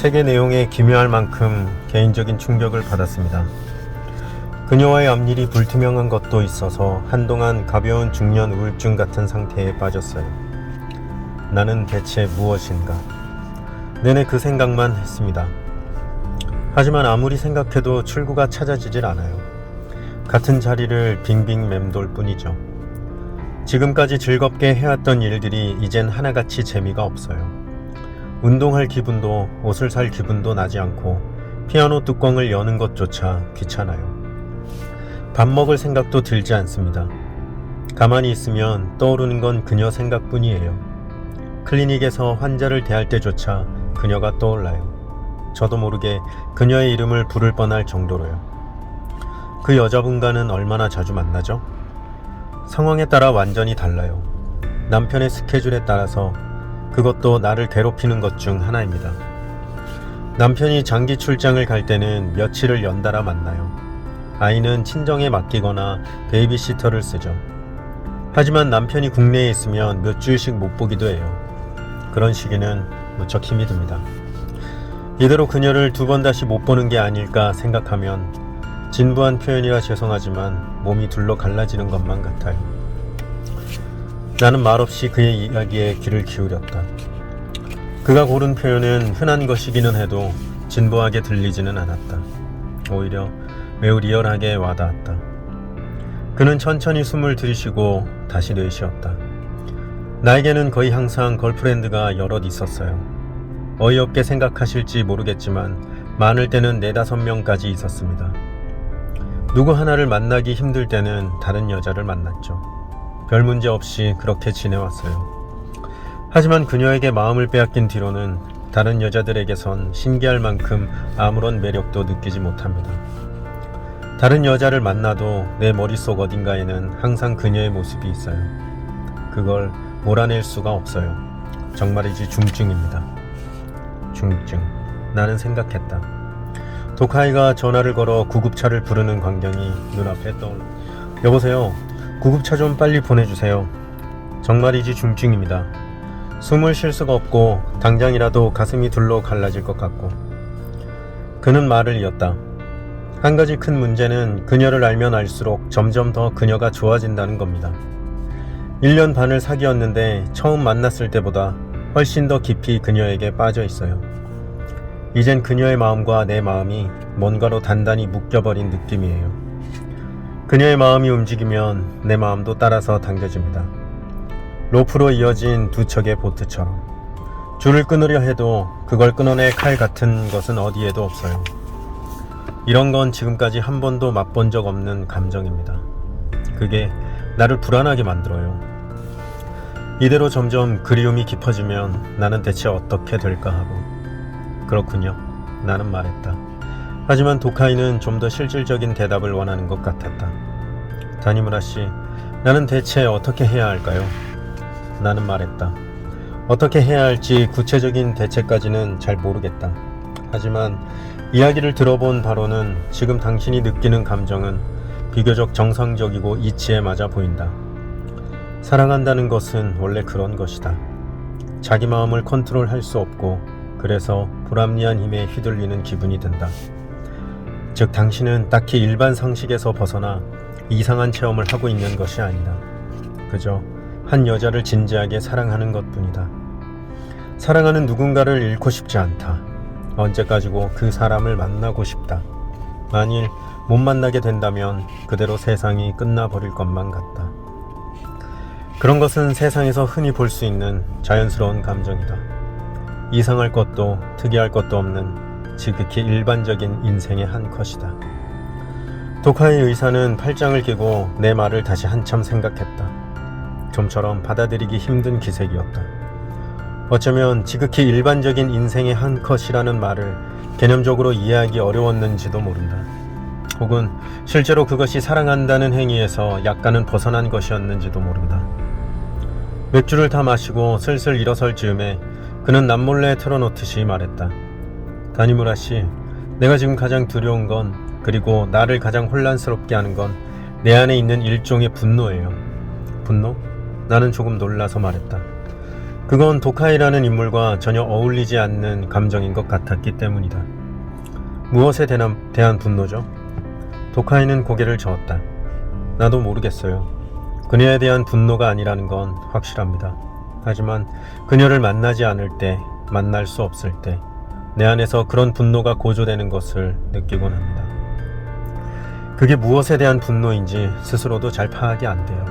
책의 내용에 기묘할 만큼 개인적인 충격을 받았습니다. 그녀와의 앞일이 불투명한 것도 있어서 한동안 가벼운 중년 우울증 같은 상태에 빠졌어요. 나는 대체 무엇인가? 내내 그 생각만 했습니다. 하지만 아무리 생각해도 출구가 찾아지질 않아요. 같은 자리를 빙빙 맴돌 뿐이죠. 지금까지 즐겁게 해왔던 일들이 이젠 하나같이 재미가 없어요. 운동할 기분도 옷을 살 기분도 나지 않고 피아노 뚜껑을 여는 것조차 귀찮아요. 밥 먹을 생각도 들지 않습니다. 가만히 있으면 떠오르는 건 그녀 생각뿐이에요. 클리닉에서 환자를 대할 때조차 그녀가 떠올라요. 저도 모르게 그녀의 이름을 부를 뻔할 정도로요. 그 여자분과는 얼마나 자주 만나죠? 상황에 따라 완전히 달라요. 남편의 스케줄에 따라서 그것도 나를 괴롭히는 것 중 하나입니다. 남편이 장기 출장을 갈 때는 며칠을 연달아 만나요. 아이는 친정에 맡기거나 베이비시터를 쓰죠. 하지만 남편이 국내에 있으면 몇 주일씩 못 보기도 해요. 그런 시기는 무척 힘이 듭니다. 이대로 그녀를 두 번 다시 못 보는 게 아닐까 생각하면 진부한 표현이라 죄송하지만 몸이 둘러 갈라지는 것만 같아요. 나는 말없이 그의 이야기에 귀를 기울였다. 그가 고른 표현은 흔한 것이기는 해도 진부하게 들리지는 않았다. 오히려 매우 리얼하게 와닿았다. 그는 천천히 숨을 들이쉬고 다시 내쉬었다. 나에게는 거의 항상 걸프렌드가 여럿 있었어요. 어이없게 생각하실지 모르겠지만 많을 때는 4-5명까지 있었습니다. 누구 하나를 만나기 힘들 때는 다른 여자를 만났죠. 별 문제 없이 그렇게 지내왔어요. 하지만 그녀에게 마음을 빼앗긴 뒤로는 다른 여자들에게선 신기할 만큼 아무런 매력도 느끼지 못합니다. 다른 여자를 만나도 내 머릿속 어딘가에는 항상 그녀의 모습이 있어요. 그걸 몰아낼 수가 없어요. 정말이지 중증입니다. 중증. 나는 생각했다. 도카이가 전화를 걸어 구급차를 부르는 광경이 눈앞에 떠올라. 여보세요. 구급차 좀 빨리 보내주세요. 정말이지 중증입니다. 숨을 쉴 수가 없고 당장이라도 가슴이 둘러 갈라질 것 같고. 그는 말을 이었다. 한 가지 큰 문제는 그녀를 알면 알수록 점점 더 그녀가 좋아진다는 겁니다. 1년 반을 사귀었는데 처음 만났을 때보다 훨씬 더 깊이 그녀에게 빠져 있어요. 이젠 그녀의 마음과 내 마음이 뭔가로 단단히 묶여버린 느낌이에요. 그녀의 마음이 움직이면 내 마음도 따라서 당겨집니다. 로프로 이어진 두 척의 보트처럼. 줄을 끊으려 해도 그걸 끊어낼 칼 같은 것은 어디에도 없어요. 이런 건 지금까지 한 번도 맛본 적 없는 감정입니다. 그게 나를 불안하게 만들어요. 이대로 점점 그리움이 깊어지면 나는 대체 어떻게 될까 하고. 그렇군요. 나는 말했다. 하지만 도카이는 좀 더 실질적인 대답을 원하는 것 같았다. 다니무라 씨, 나는 대체 어떻게 해야 할까요? 나는 말했다. 어떻게 해야 할지 구체적인 대책까지는 잘 모르겠다. 하지만 이야기를 들어본 바로는 지금 당신이 느끼는 감정은 비교적 정상적이고 이치에 맞아 보인다. 사랑한다는 것은 원래 그런 것이다. 자기 마음을 컨트롤할 수 없고 그래서 불합리한 힘에 휘둘리는 기분이 든다. 즉 당신은 딱히 일반 상식에서 벗어나 이상한 체험을 하고 있는 것이 아니다. 그저 한 여자를 진지하게 사랑하는 것뿐이다. 사랑하는 누군가를 잃고 싶지 않다. 언제까지고 그 사람을 만나고 싶다. 만일 못 만나게 된다면 그대로 세상이 끝나버릴 것만 같다. 그런 것은 세상에서 흔히 볼 수 있는 자연스러운 감정이다. 이상할 것도 특이할 것도 없는 지극히 일반적인 인생의 한 컷이다. 도카의 의사는 팔짱을 끼고 내 말을 다시 한참 생각했다. 좀처럼 받아들이기 힘든 기색이었다. 어쩌면 지극히 일반적인 인생의 한 컷이라는 말을 개념적으로 이해하기 어려웠는지도 모른다. 혹은 실제로 그것이 사랑한다는 행위에서 약간은 벗어난 것이었는지도 모른다. 맥주를 다 마시고 슬슬 일어설 즈음에 그는 남몰래 틀어놓듯이 말했다. 다니무라 씨, 내가 지금 가장 두려운 건, 그리고 나를 가장 혼란스럽게 하는 건 내 안에 있는 일종의 분노예요. 분노? 나는 조금 놀라서 말했다. 그건 도카이라는 인물과 전혀 어울리지 않는 감정인 것 같았기 때문이다. 무엇에 대한 분노죠? 도카이는 고개를 저었다. 나도 모르겠어요. 그녀에 대한 분노가 아니라는 건 확실합니다. 하지만 그녀를 만나지 않을 때, 만날 수 없을 때, 내 안에서 그런 분노가 고조되는 것을 느끼곤 합니다. 그게 무엇에 대한 분노인지 스스로도 잘 파악이 안 돼요.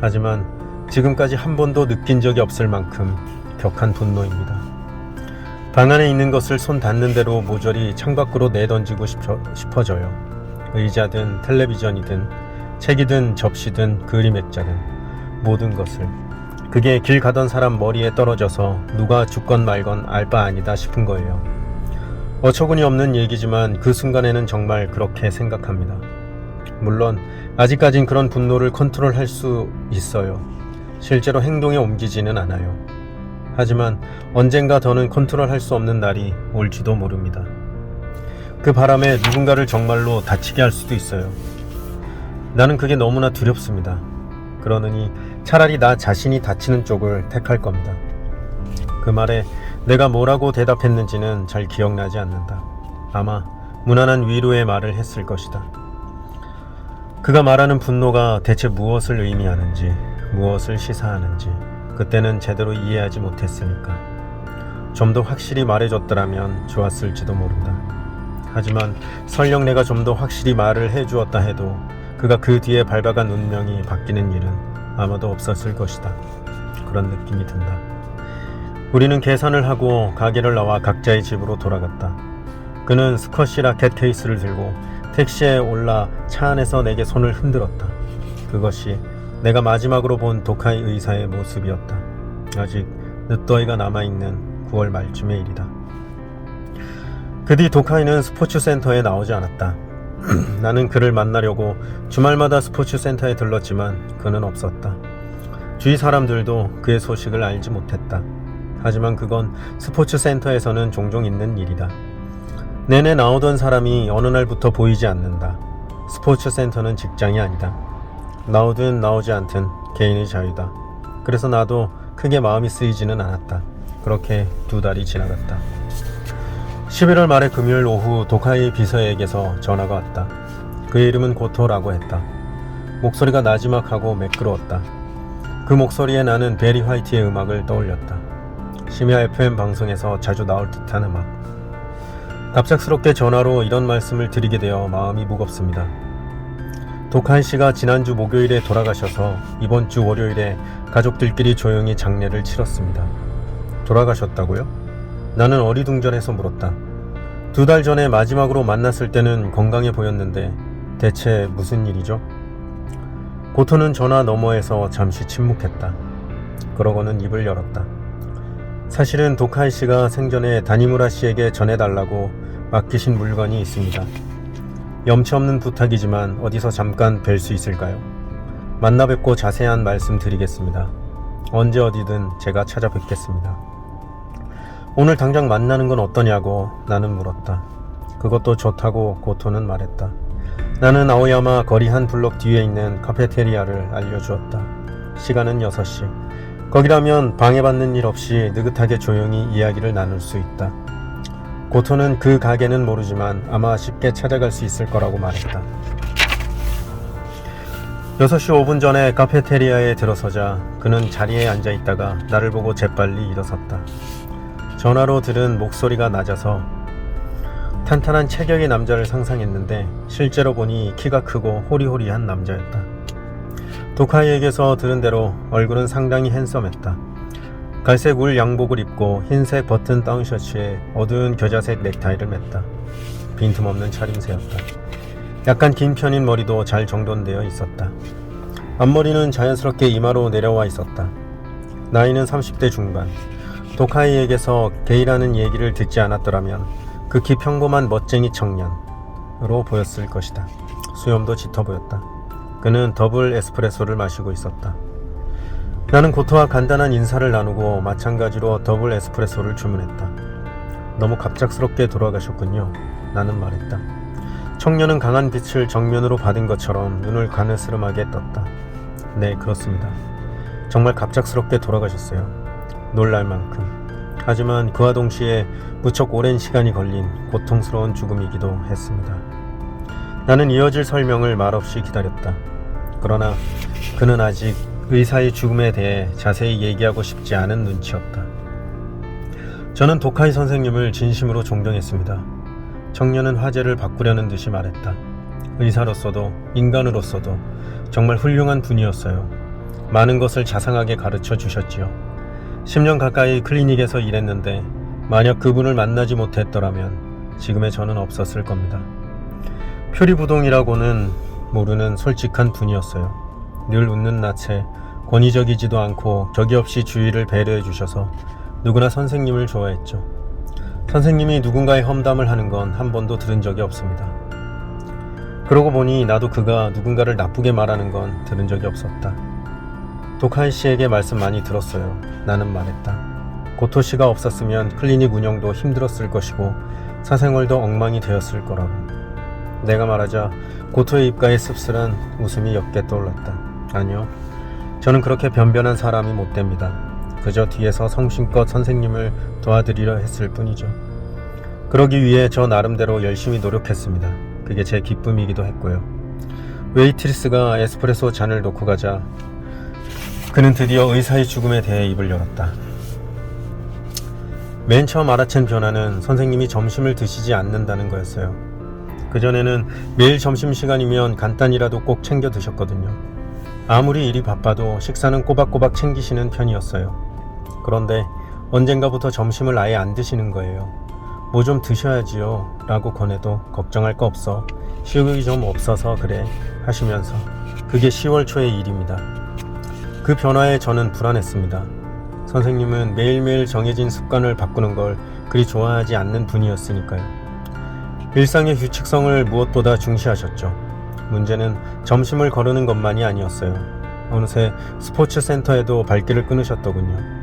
하지만 지금까지 한 번도 느낀 적이 없을 만큼 격한 분노입니다. 방 안에 있는 것을 손 닿는 대로 모조리 창밖으로 내던지고 싶어져요. 의자든 텔레비전이든 책이든 접시든 그림 액자든 모든 것을. 그게 길 가던 사람 머리에 떨어져서 누가 죽건 말건 알 바 아니다 싶은 거예요. 어처구니 없는 얘기지만 그 순간에는 정말 그렇게 생각합니다. 물론 아직까진 그런 분노를 컨트롤할 수 있어요. 실제로 행동에 옮기지는 않아요. 하지만 언젠가 더는 컨트롤할 수 없는 날이 올지도 모릅니다. 그 바람에 누군가를 정말로 다치게 할 수도 있어요. 나는 그게 너무나 두렵습니다. 그러느니 차라리 나 자신이 다치는 쪽을 택할 겁니다. 그 말에 내가 뭐라고 대답했는지는 잘 기억나지 않는다. 아마 무난한 위로의 말을 했을 것이다. 그가 말하는 분노가 대체 무엇을 의미하는지, 무엇을 시사하는지 그때는 제대로 이해하지 못했으니까. 좀 더 확실히 말해줬더라면 좋았을지도 모른다. 하지만 설령 내가 좀 더 확실히 말을 해주었다 해도 그가 그 뒤에 밟아간 운명이 바뀌는 일은 아마도 없었을 것이다. 그런 느낌이 든다. 우리는 계산을 하고 가게를 나와 각자의 집으로 돌아갔다. 그는 스쿼시 라켓 케이스를 들고 택시에 올라 차 안에서 내게 손을 흔들었다. 그것이 내가 마지막으로 본 도카이 의사의 모습이었다. 아직 늦더위가 남아있는 9월 말쯤의 일이다. 그 뒤 도카이는 스포츠 센터에 나오지 않았다. 나는 그를 만나려고 주말마다 스포츠 센터에 들렀지만 그는 없었다. 주위 사람들도 그의 소식을 알지 못했다. 하지만 그건 스포츠 센터에서는 종종 있는 일이다. 내내 나오던 사람이 어느 날부터 보이지 않는다. 스포츠 센터는 직장이 아니다. 나오든 나오지 않든 개인의 자유다. 그래서 나도 크게 마음이 쓰이지는 않았다. 그렇게 2달이 지나갔다. 11월 말의 금요일 오후 도카이 비서에게서 전화가 왔다. 그의 이름은 고토라고 했다. 목소리가 나지막하고 매끄러웠다. 그 목소리에 나는 베리 화이트의 음악을 떠올렸다. 심야 FM 방송에서 자주 나올 듯한 음악. 갑작스럽게 전화로 이런 말씀을 드리게 되어 마음이 무겁습니다. 도카이 씨가 지난주 목요일에 돌아가셔서 이번 주 월요일에 가족들끼리 조용히 장례를 치렀습니다. 돌아가셨다고요? 나는 어리둥절해서 물었다. 2달 전에 마지막으로 만났을 때는 건강해 보였는데 대체 무슨 일이죠? 고토는 전화 너머에서 잠시 침묵했다. 그러고는 입을 열었다. 사실은 도카이 씨가 생전에 다니무라 씨에게 전해달라고 맡기신 물건이 있습니다. 염치 없는 부탁이지만 어디서 잠깐 뵐 수 있을까요? 만나 뵙고 자세한 말씀 드리겠습니다. 언제 어디든 제가 찾아뵙겠습니다. 오늘 당장 만나는 건 어떠냐고 나는 물었다. 그것도 좋다고 고토는 말했다. 나는 아오야마 거리 한 블록 뒤에 있는 카페테리아를 알려주었다. 시간은 6시. 거기라면 방해받는 일 없이 느긋하게 조용히 이야기를 나눌 수 있다. 고토는 그 가게는 모르지만 아마 쉽게 찾아갈 수 있을 거라고 말했다. 6시 5분 전에 카페테리아에 들어서자 그는 자리에 앉아있다가 나를 보고 재빨리 일어섰다. 전화로 들은 목소리가 낮아서 탄탄한 체격의 남자를 상상했는데 실제로 보니 키가 크고 호리호리한 남자였다. 도카이에게서 들은 대로 얼굴은 상당히 핸섬했다. 갈색 울 양복을 입고 흰색 버튼 다운 셔츠에 어두운 겨자색 넥타이를 맸다. 빈틈없는 차림새였다. 약간 긴 편인 머리도 잘 정돈되어 있었다. 앞머리는 자연스럽게 이마로 내려와 있었다. 나이는 30대 중반. 도카이에게서 게이라는 얘기를 듣지 않았더라면 극히 평범한 멋쟁이 청년으로 보였을 것이다. 수염도 짙어 보였다. 그는 더블 에스프레소를 마시고 있었다. 나는 고토와 간단한 인사를 나누고 마찬가지로 더블 에스프레소를 주문했다. 너무 갑작스럽게 돌아가셨군요. 나는 말했다. 청년은 강한 빛을 정면으로 받은 것처럼 눈을 가느스름하게 떴다. 네, 그렇습니다. 정말 갑작스럽게 돌아가셨어요. 놀랄 만큼. 하지만 그와 동시에 무척 오랜 시간이 걸린 고통스러운 죽음이기도 했습니다. 나는 이어질 설명을 말없이 기다렸다. 그러나 그는 아직 의사의 죽음에 대해 자세히 얘기하고 싶지 않은 눈치였다. 저는 도카이 선생님을 진심으로 존경했습니다. 청년은 화제를 바꾸려는 듯이 말했다. 의사로서도 인간으로서도 정말 훌륭한 분이었어요. 많은 것을 자상하게 가르쳐 주셨지요. 10년 가까이 클리닉에서 일했는데 만약 그분을 만나지 못했더라면 지금의 저는 없었을 겁니다. 표리부동이라고는 모르는 솔직한 분이었어요. 늘 웃는 낯에 권위적이지도 않고 격이 없이 주위를 배려해 주셔서 누구나 선생님을 좋아했죠. 선생님이 누군가의 험담을 하는 건 한 번도 들은 적이 없습니다. 그러고 보니 나도 그가 누군가를 나쁘게 말하는 건 들은 적이 없었다. 도카이 씨에게 말씀 많이 들었어요. 나는 말했다. 고토 씨가 없었으면 클리닉 운영도 힘들었을 것이고 사생활도 엉망이 되었을 거라고. 내가 말하자 고토의 입가에 씁쓸한 웃음이 옅게 떠올랐다. 아니요. 저는 그렇게 변변한 사람이 못 됩니다. 그저 뒤에서 성심껏 선생님을 도와드리려 했을 뿐이죠. 그러기 위해 저 나름대로 열심히 노력했습니다. 그게 제 기쁨이기도 했고요. 웨이트리스가 에스프레소 잔을 놓고 가자 그는 드디어 의사의 죽음에 대해 입을 열었다. 맨 처음 알아챈 변화는 선생님이 점심을 드시지 않는다는 거였어요. 그전에는 매일 점심시간이면 간단히라도 꼭 챙겨 드셨거든요. 아무리 일이 바빠도 식사는 꼬박꼬박 챙기시는 편이었어요. 그런데 언젠가부터 점심을 아예 안 드시는 거예요. 뭐 좀 드셔야지요 라고 권해도 걱정할 거 없어. 식욕이 좀 없어서 그래 하시면서. 그게 10월 초의 일입니다. 그 변화에 저는 불안했습니다. 선생님은 매일매일 정해진 습관을 바꾸는 걸 그리 좋아하지 않는 분이었으니까요. 일상의 규칙성을 무엇보다 중시하셨죠. 문제는 점심을 거르는 것만이 아니었어요. 어느새 스포츠 센터에도 발길을 끊으셨더군요.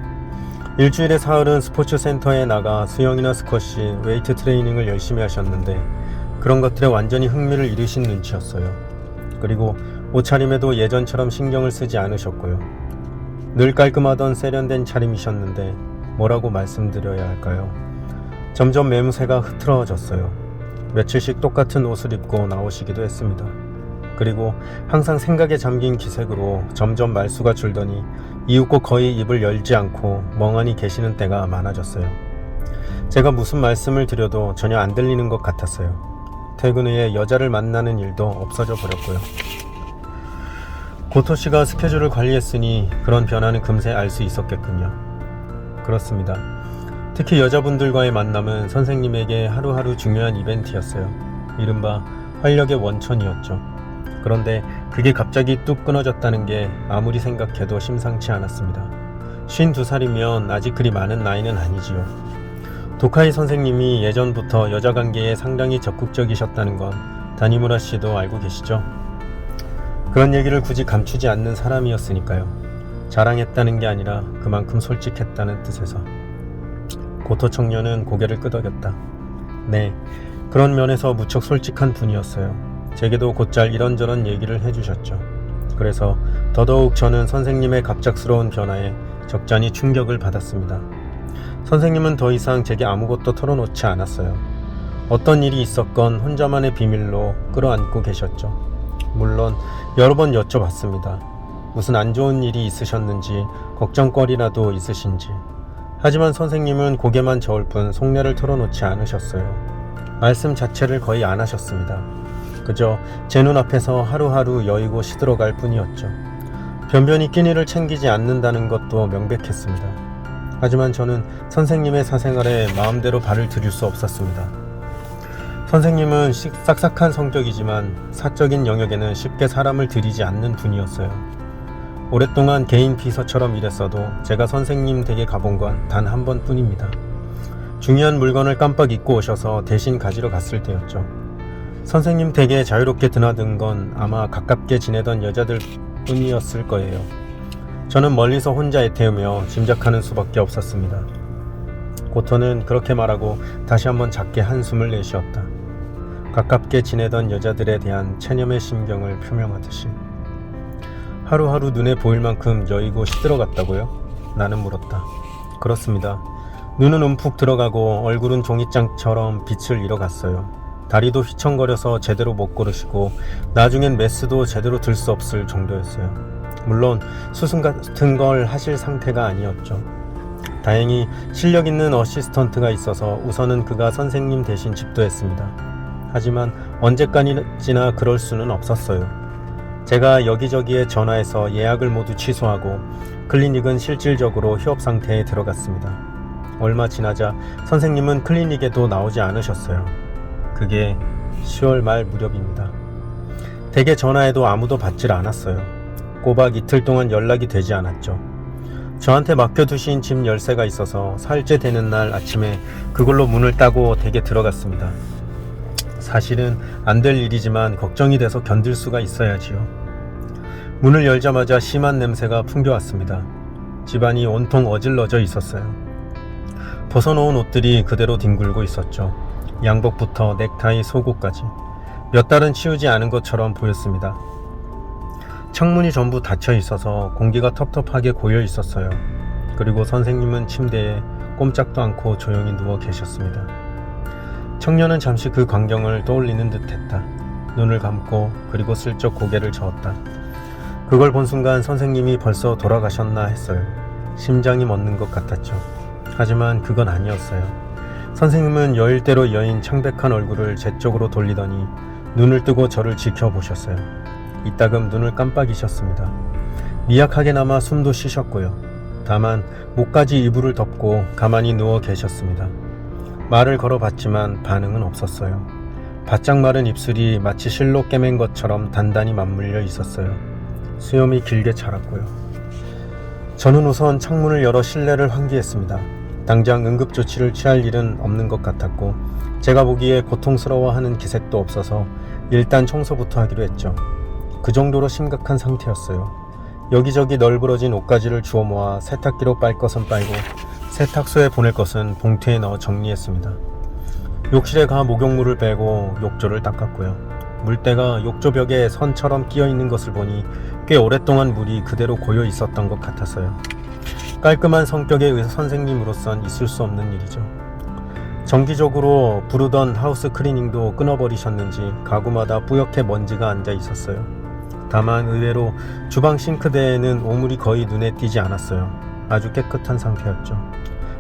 일주일에 사흘은 스포츠 센터에 나가 수영이나 스쿼시, 웨이트 트레이닝을 열심히 하셨는데 그런 것들에 완전히 흥미를 잃으신 눈치였어요. 그리고 옷차림에도 예전처럼 신경을 쓰지 않으셨고요. 늘 깔끔하던 세련된 차림이셨는데 뭐라고 말씀드려야 할까요? 점점 매무새가 흐트러졌어요. 며칠씩 똑같은 옷을 입고 나오시기도 했습니다. 그리고 항상 생각에 잠긴 기색으로 점점 말수가 줄더니 이윽고 거의 입을 열지 않고 멍하니 계시는 때가 많아졌어요. 제가 무슨 말씀을 드려도 전혀 안 들리는 것 같았어요. 퇴근 후에 여자를 만나는 일도 없어져 버렸고요. 고토 씨가 스케줄을 관리했으니 그런 변화는 금세 알 수 있었겠군요. 그렇습니다. 특히 여자분들과의 만남은 선생님에게 하루하루 중요한 이벤트였어요. 이른바 활력의 원천이었죠. 그런데 그게 갑자기 뚝 끊어졌다는 게 아무리 생각해도 심상치 않았습니다. 52살이면 아직 그리 많은 나이는 아니지요. 도카이 선생님이 예전부터 여자 관계에 상당히 적극적이셨다는 건 다니무라 씨도 알고 계시죠? 그런 얘기를 굳이 감추지 않는 사람이었으니까요. 자랑했다는 게 아니라 그만큼 솔직했다는 뜻에서. 고토 청년은 고개를 끄덕였다. 네, 그런 면에서 무척 솔직한 분이었어요. 제게도 곧잘 이런저런 얘기를 해주셨죠. 그래서 더더욱 저는 선생님의 갑작스러운 변화에 적잖이 충격을 받았습니다. 선생님은 더 이상 제게 아무것도 털어놓지 않았어요. 어떤 일이 있었건 혼자만의 비밀로 끌어안고 계셨죠. 물론 여러 번 여쭤봤습니다. 무슨 안 좋은 일이 있으셨는지, 걱정거리라도 있으신지. 하지만 선생님은 고개만 저을 뿐 속내를 털어놓지 않으셨어요. 말씀 자체를 거의 안 하셨습니다. 그저 제 눈앞에서 하루하루 여의고 시들어갈 뿐이었죠. 변변히 끼니를 챙기지 않는다는 것도 명백했습니다. 하지만 저는 선생님의 사생활에 마음대로 발을 들일 수 없었습니다. 선생님은 싹싹한 성격이지만 사적인 영역에는 쉽게 사람을 들이지 않는 분이었어요. 오랫동안 개인 비서처럼 일했어도 제가 선생님 댁에 가본 건 단 한 번뿐입니다. 중요한 물건을 깜빡 잊고 오셔서 대신 가지러 갔을 때였죠. 선생님 댁에 자유롭게 드나든 건 아마 가깝게 지내던 여자들 뿐이었을 거예요. 저는 멀리서 혼자 애태우며 짐작하는 수밖에 없었습니다. 고토는 그렇게 말하고 다시 한번 작게 한숨을 내쉬었다. 가깝게 지내던 여자들에 대한 체념의 심경을 표명하듯이. 하루하루 눈에 보일 만큼 여의고 시들어갔다고요? 나는 물었다. 그렇습니다. 눈은 움푹 들어가고 얼굴은 종이장처럼 빛을 잃어갔어요. 다리도 휘청거려서 제대로 못 걸으시고 나중엔 메스도 제대로 들 수 없을 정도였어요. 물론 수술 같은 걸 하실 상태가 아니었죠. 다행히 실력 있는 어시스턴트가 있어서 우선은 그가 선생님 대신 집도했습니다. 하지만 언제까지나 그럴 수는 없었어요. 제가 여기저기에 전화해서 예약을 모두 취소하고 클리닉은 실질적으로 휴업 상태에 들어갔습니다. 얼마 지나자 선생님은 클리닉에도 나오지 않으셨어요. 그게 10월 말 무렵입니다. 댁에 전화해도 아무도 받질 않았어요. 꼬박 이틀 동안 연락이 되지 않았죠. 저한테 맡겨두신 집 열쇠가 있어서 사흘째 되는 날 아침에 그걸로 문을 따고 댁에 들어갔습니다. 사실은 안 될 일이지만 걱정이 돼서 견딜 수가 있어야지요. 문을 열자마자 심한 냄새가 풍겨왔습니다. 집안이 온통 어질러져 있었어요. 벗어놓은 옷들이 그대로 뒹굴고 있었죠. 양복부터 넥타이, 속옷까지. 몇 달은 치우지 않은 것처럼 보였습니다. 창문이 전부 닫혀 있어서 공기가 텁텁하게 고여 있었어요. 그리고 선생님은 침대에 꼼짝도 않고 조용히 누워 계셨습니다. 청년은 잠시 그 광경을 떠올리는 듯 했다. 눈을 감고 그리고 슬쩍 고개를 저었다. 그걸 본 순간 선생님이 벌써 돌아가셨나 했어요. 심장이 멎는 것 같았죠. 하지만 그건 아니었어요. 선생님은 여일대로 여인 창백한 얼굴을 제 쪽으로 돌리더니 눈을 뜨고 저를 지켜보셨어요. 이따금 눈을 깜빡이셨습니다. 미약하게나마 숨도 쉬셨고요. 다만 목까지 이불을 덮고 가만히 누워 계셨습니다. 말을 걸어봤지만 반응은 없었어요. 바짝 마른 입술이 마치 실로 꿰맨 것처럼 단단히 맞물려 있었어요. 수염이 길게 자랐고요. 저는 우선 창문을 열어 실내를 환기했습니다. 당장 응급조치를 취할 일은 없는 것 같았고 제가 보기에 고통스러워하는 기색도 없어서 일단 청소부터 하기로 했죠. 그 정도로 심각한 상태였어요. 여기저기 널브러진 옷가지를 주워 모아 세탁기로 빨 것은 빨고 세탁소에 보낼 것은 봉투에 넣어 정리했습니다. 욕실에 가 목욕물을 빼고 욕조를 닦았고요. 물때가 욕조 벽에 선처럼 끼어 있는 것을 보니 꽤 오랫동안 물이 그대로 고여 있었던 것 같았어요. 깔끔한 성격의 선생님으로선 있을 수 없는 일이죠. 정기적으로 부르던 하우스 클리닝도 끊어버리셨는지 가구마다 뿌옇게 먼지가 앉아 있었어요. 다만 의외로 주방 싱크대에는 오물이 거의 눈에 띄지 않았어요. 아주 깨끗한 상태였죠.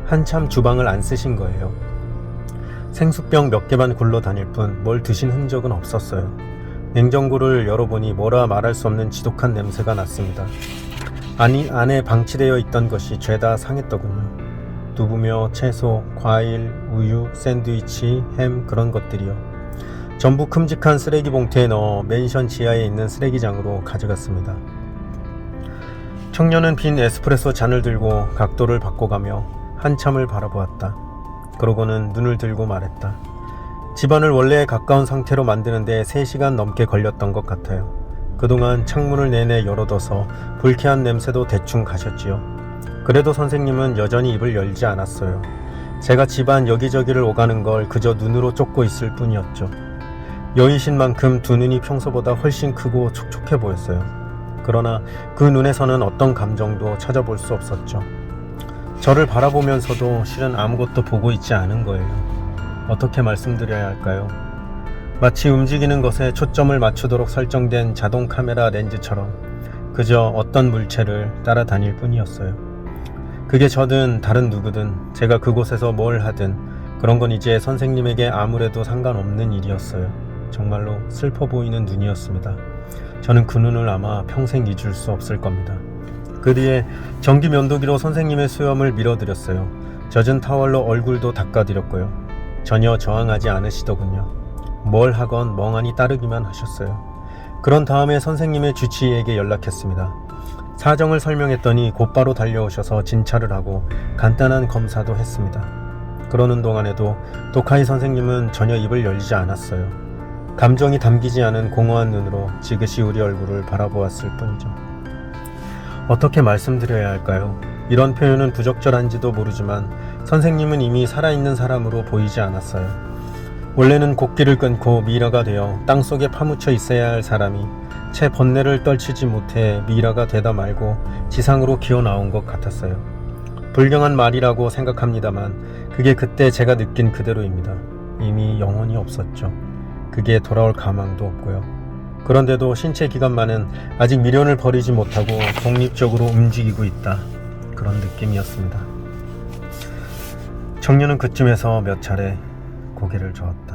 한참 주방을 안 쓰신 거예요. 생수병 몇 개만 굴러다닐 뿐 뭘 드신 흔적은 없었어요. 냉장고를 열어보니 뭐라 말할 수 없는 지독한 냄새가 났습니다. 안에 방치되어 있던 것이 죄다 상했더군요. 두부며 채소, 과일, 우유, 샌드위치, 햄 그런 것들이요. 전부 큼직한 쓰레기 봉투에 넣어 맨션 지하에 있는 쓰레기장으로 가져갔습니다. 청년은 빈 에스프레소 잔을 들고 각도를 바꿔가며 한참을 바라보았다. 그러고는 눈을 들고 말했다. 집안을 원래에 가까운 상태로 만드는데 3시간 넘게 걸렸던 것 같아요. 그동안 창문을 내내 열어둬서 불쾌한 냄새도 대충 가셨지요. 그래도 선생님은 여전히 입을 열지 않았어요. 제가 집안 여기저기를 오가는 걸 그저 눈으로 쫓고 있을 뿐이었죠. 여인신 만큼 두 눈이 평소보다 훨씬 크고 촉촉해 보였어요. 그러나 그 눈에서는 어떤 감정도 찾아볼 수 없었죠. 저를 바라보면서도 실은 아무것도 보고 있지 않은 거예요. 어떻게 말씀드려야 할까요? 마치 움직이는 것에 초점을 맞추도록 설정된 자동 카메라 렌즈처럼 그저 어떤 물체를 따라다닐 뿐이었어요. 그게 저든 다른 누구든 제가 그곳에서 뭘 하든 그런 건 이제 선생님에게 아무래도 상관없는 일이었어요. 정말로 슬퍼 보이는 눈이었습니다. 저는 그 눈을 아마 평생 잊을 수 없을 겁니다. 그 뒤에 전기 면도기로 선생님의 수염을 밀어드렸어요. 젖은 타월로 얼굴도 닦아드렸고요. 전혀 저항하지 않으시더군요. 뭘 하건 멍하니 따르기만 하셨어요. 그런 다음에 선생님의 주치의에게 연락했습니다. 사정을 설명했더니 곧바로 달려오셔서 진찰을 하고 간단한 검사도 했습니다. 그러는 동안에도 도카이 선생님은 전혀 입을 열지 않았어요. 감정이 담기지 않은 공허한 눈으로 지그시 우리 얼굴을 바라보았을 뿐이죠. 어떻게 말씀드려야 할까요? 이런 표현은 부적절한지도 모르지만 선생님은 이미 살아있는 사람으로 보이지 않았어요. 원래는 곡기를 끊고 미라가 되어 땅속에 파묻혀 있어야 할 사람이 채 번뇌를 떨치지 못해 미라가 되다 말고 지상으로 기어 나온 것 같았어요. 불경한 말이라고 생각합니다만 그게 그때 제가 느낀 그대로입니다. 이미 영혼이 없었죠. 그게 돌아올 가망도 없고요. 그런데도 신체 기관만은 아직 미련을 버리지 못하고 독립적으로 움직이고 있다. 그런 느낌이었습니다. 청년은 그쯤에서 몇 차례 고개를 저었다.